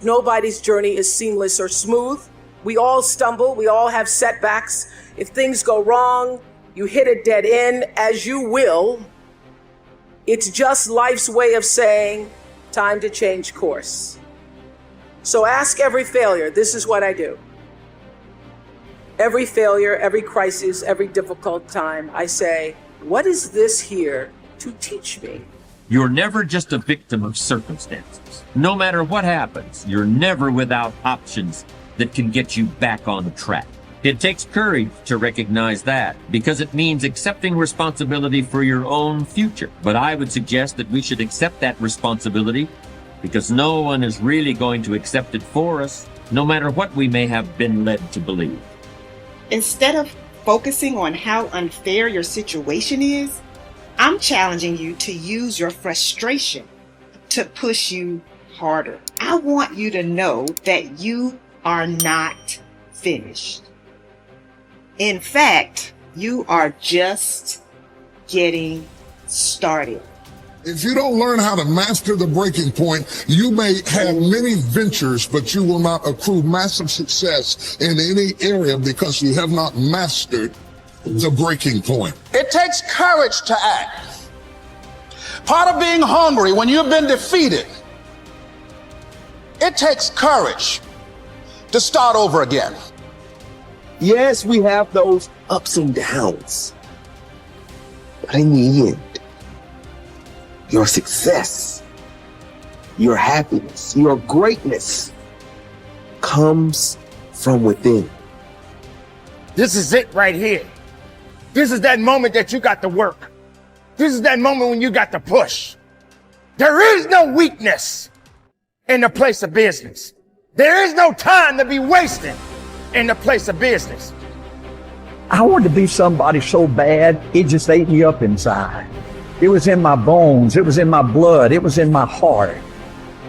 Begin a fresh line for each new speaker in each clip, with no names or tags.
Nobody's journey is seamless or smooth. We all stumble. We all have setbacks. If things go wrong, you hit a dead end, as you will. It's just life's way of saying, time to change course. So ask every failure. This is what I do. Every failure, every crisis, every difficult time, I say, what is this here to teach me?
You're never just a victim of circumstances. No matter what happens, you're never without options that can get you back on track. It takes courage to recognize that, because it means accepting responsibility for your own future. But I would suggest that we should accept that responsibility, because no one is really going to accept it for us, no matter what we may have been led to believe.
Instead of focusing on how unfair your situation is, I'm challenging you to use your frustration to push you harder. I want you to know that you are not finished. In fact, you are just getting started.
If you don't learn how to master the breaking point, you may have many ventures, but you will not accrue massive success in any area because you have not mastered the breaking point.
It takes courage to act. Part of being hungry when you've been defeated, it takes courage to start over again.
Yes, we have those ups and downs, but in the end, your success, your happiness, your greatness comes from within.
This is it right here. This is that moment that you got to work. This is that moment when you got to push. There is no weakness in the place of business. There is no time to be wasted in the place of business.
I wanted to be somebody so bad, it just ate me up inside. It was in my bones, it was in my blood, it was in my heart.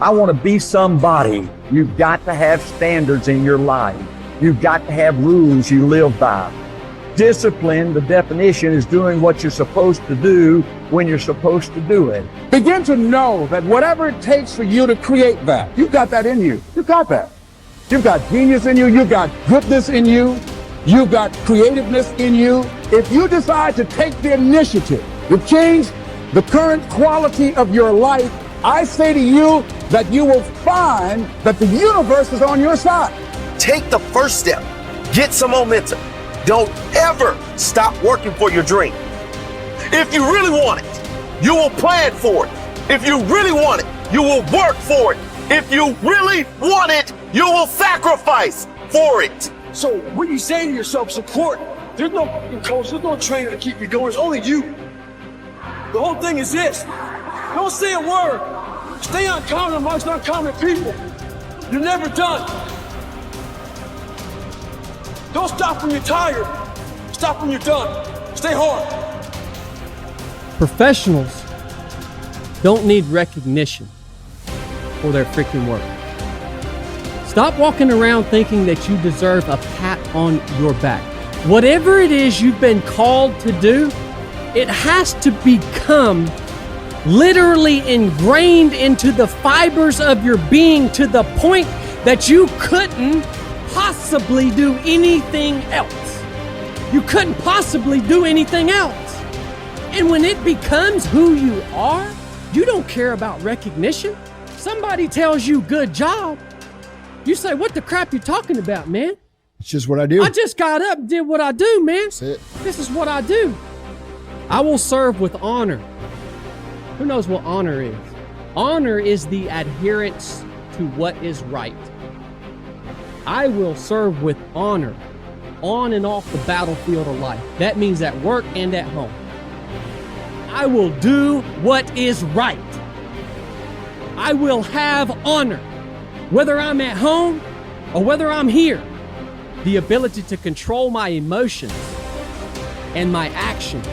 I want to be somebody. You've got to have standards in your life. You've got to have rules you live by. Discipline, the definition, is doing what you're supposed to do when you're supposed to do it.
Begin to know that whatever it takes for you to create that, you've got that in you. You've got that. You've got genius in you. You've got goodness in you. You've got creativeness in you. If you decide to take the initiative to change the current quality of your life, I say to you that you will find that the universe is on your side.
Take the first step. Get some momentum. Don't ever stop working for your dream. If you really want it, you will plan for it. If you really want it, you will work for it. If you really want it, you will sacrifice for it.
So what you say to yourself, support. There's no coach, there's no trainer to keep you going. It's only you. The whole thing is this. Don't say a word. Stay uncommon amongst uncommon people. You're never done. Don't stop when you're tired. Stop when you're done. Stay hard.
Professionals don't need recognition for their freaking work. Stop walking around thinking that you deserve a pat on your back. Whatever it is you've been called to do, it has to become literally ingrained into the fibers of your being to the point that you couldn't possibly do anything else. You couldn't possibly do anything else. And when it becomes who you are, you don't care about recognition. Somebody tells you good job, you say, what the crap you talking about, man?
It's just what I do.
I just got up and did what I do, man.
That's it.
This is what I do. I will serve with honor. Who knows what honor is? Honor is the adherence to what is right. I will serve with honor on and off the battlefield of life. That means at work and at home. I will do what is right. I will have honor, whether I'm at home or whether I'm here. The ability to control my emotions and my actions,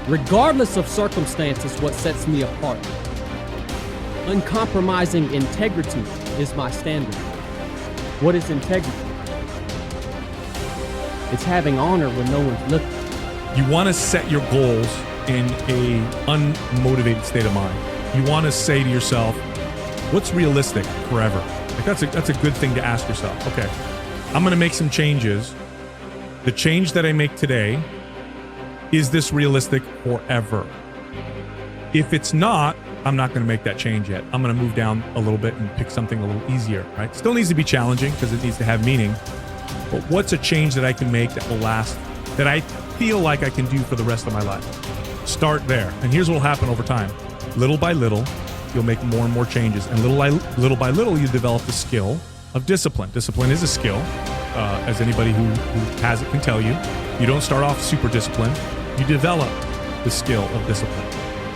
regardless of circumstances, what sets me apart. Uncompromising integrity is my standard. What is integrity? It's having honor when no one's looking.
You want to set your goals in a unmotivated state of mind. You want to say to yourself, what's realistic forever? Like that's a good thing to ask yourself. Okay, I'm going to make some changes. The change that I make today, is this realistic forever? If it's not, I'm not going to make that change yet. I'm going to move down a little bit and pick something a little easier, right? Still needs to be challenging because it needs to have meaning. But what's a change that I can make that will last, that I feel like I can do for the rest of my life? Start there. And here's what will happen over time. Little by little, you'll make more and more changes. And little by little, you develop the skill of discipline. Discipline is a skill, as anybody who has it can tell you. You don't start off super disciplined. You develop the skill of discipline.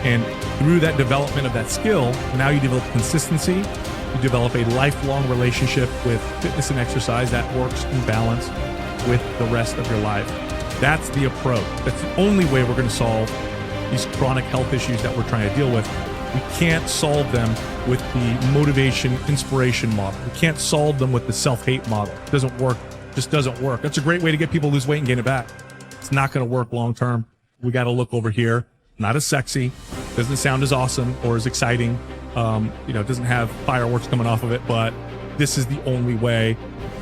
And through that development of that skill, now you develop consistency. You develop a lifelong relationship with fitness and exercise that works in balance with the rest of your life. That's the approach. That's the only way we're going to solve these chronic health issues that we're trying to deal with. We can't solve them with the motivation, inspiration model. We can't solve them with the self-hate model. It doesn't work. It just doesn't work. That's a great way to get people to lose weight and gain it back. It's not going to work long term. We got to look over here. Not as sexy, doesn't sound as awesome or as exciting. It doesn't have fireworks coming off of it, but this is the only way.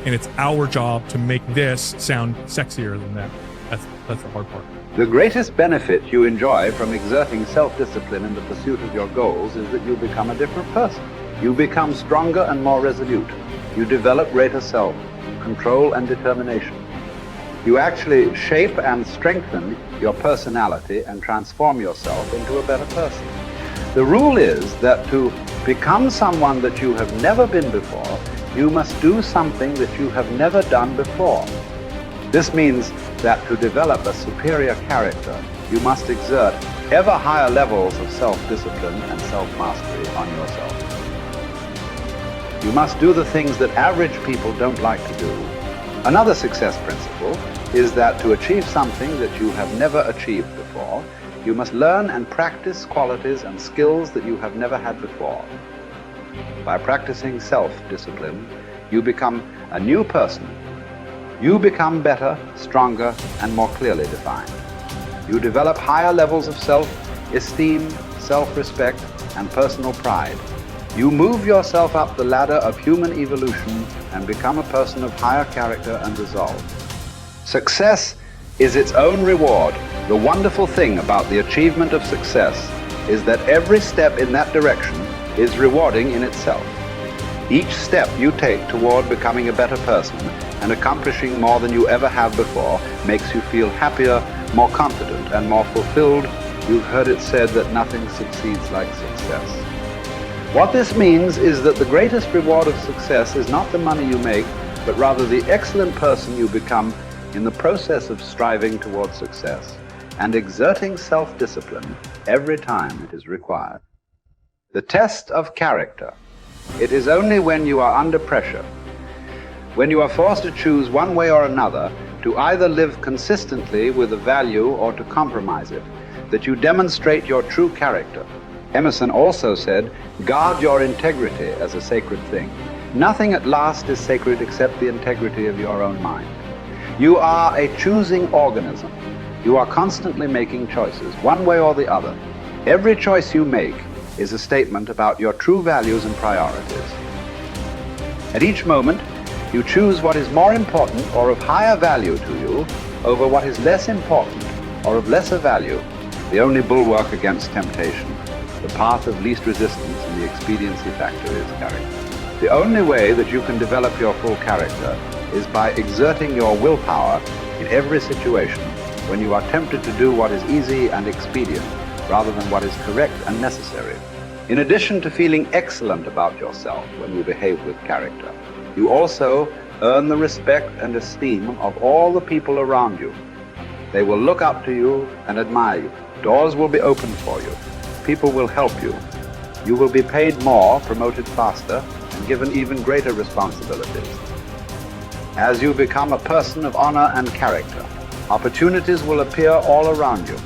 And it's our job to make this sound sexier than that. That's the hard part.
The greatest benefit you enjoy from exerting self-discipline in the pursuit of your goals is that you become a different person. You become stronger and more resolute. You develop greater self-control and determination. You actually shape and strengthen your personality and transform yourself into a better person. The rule is that to become someone that you have never been before, you must do something that you have never done before. This means that to develop a superior character, you must exert ever higher levels of self-discipline and self-mastery on yourself. You must do the things that average people don't like to do. Another success principle is that to achieve something that you have never achieved before, you must learn and practice qualities and skills that you have never had before. By practicing self-discipline, you become a new person. You become better, stronger, and more clearly defined. You develop higher levels of self-esteem, self-respect, and personal pride. You move yourself up the ladder of human evolution and become a person of higher character and resolve. Success is its own reward. The wonderful thing about the achievement of success is that every step in that direction is rewarding in itself. Each step you take toward becoming a better person and accomplishing more than you ever have before makes you feel happier, more confident, and more fulfilled. You've heard it said that nothing succeeds like success. What this means is that the greatest reward of success is not the money you make, but rather the excellent person you become in the process of striving toward success and exerting self-discipline every time it is required. The test of character. It is only when you are under pressure, when you are forced to choose one way or another, to either live consistently with a value or to compromise it, that you demonstrate your true character. Emerson also said, guard your integrity as a sacred thing. Nothing at last is sacred except the integrity of your own mind. You are a choosing organism. You are constantly making choices, one way or the other. Every choice you make is a statement about your true values and priorities. At each moment, you choose what is more important or of higher value to you over what is less important or of lesser value, the only bulwark against temptation. The path of least resistance and the expediency factor is character. The only way that you can develop your full character is by exerting your willpower in every situation when you are tempted to do what is easy and expedient rather than what is correct and necessary. In addition to feeling excellent about yourself when you behave with character, you also earn the respect and esteem of all the people around you. They will look up to you and admire you. Doors will be opened for you. People will help you. You will be paid more, promoted faster, and given even greater responsibilities. As you become a person of honor and character, opportunities will appear all around you.